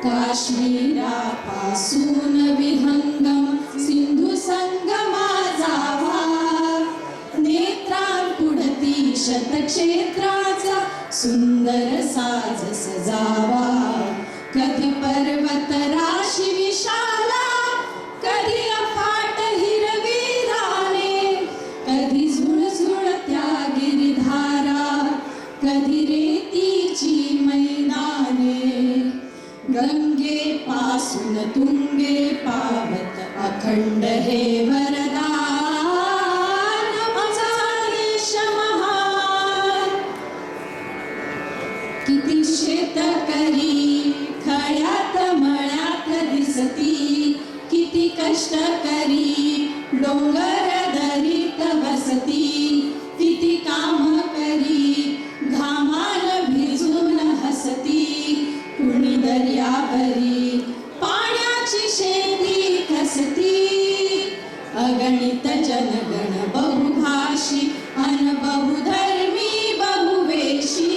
काश्मीरापासून विहंगम सिंधू संगमाचा भाग, नेत्रांपुढती शतक्षेत्राचा सुंदर साज सजावा. कधी पर्वत राशी विशाला, कधी अफाट हिरवी राने, कधी झुळझुळत्या गिरिधारा, कधी रेतीची मैदाने. गंगेपासून तुंगे पावत अखंड हे वरदान, आमचा देश महान. किती शेतकरी खळ्यात मळ्यात दिसती, किती कष्टकरी डोंगर दरीत वसती, किती काम करी घामाल भिजून हसती. कुणी दर्यावरी पाण्याची शेती कसती, अगणित जनगण बहुभाषी अन बहुधर्मी बहुवेशी.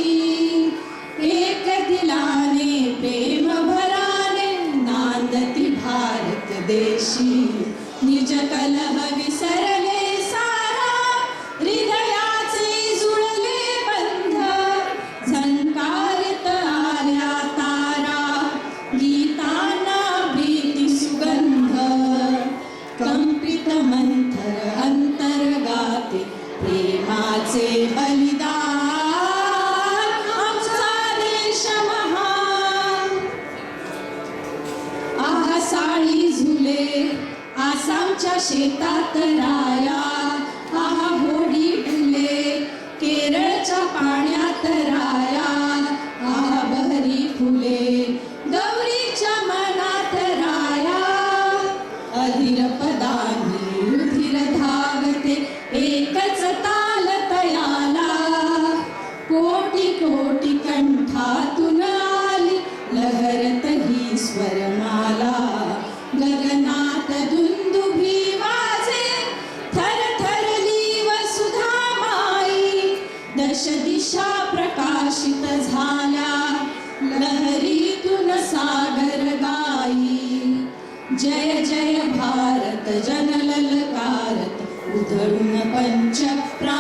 एक दिलाने प्रेम भराने नांदती भारत देशी. निज कलह विसरले सारा, हृदयाचे जुळले बंध. झंकारित आल्या तारा, गीतांना प्रीती सुगंध. कंपित मंथर अंतर्गाते प्रेमाचे बलिदान, आमचा देश महान. आहा साळी झुले आसामच्या शेतात राया, आहा होडी फुले केरळच्या पाण्यात राया. आहा बहरी फुले गौरीच्या मनात राया. अधीर पदांनी रुधिर धावते एकच ताल तयाला. कोटी कोटी कंठातून आली लहरत ही स्वरमाला. गगनात दुंदुभी वाजे थरथरली वसुधा माई. दश दिशा प्रकाशित झाल्या लहरीतून सागर गाई. जय जय भारत जन ललकारत उधळून पंचप्राण,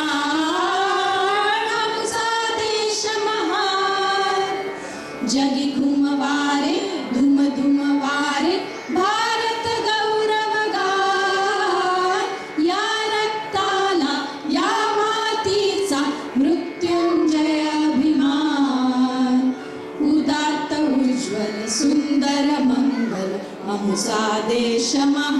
आमचा देश महान. जगी घुमवारे धुम धुम वारे भारत गौरव गान. या रक्ताला या मातीचा मृत्युंजय अभिमान. उदात्त उज्ज्वल सुंदर मंगल आमचा देश महान.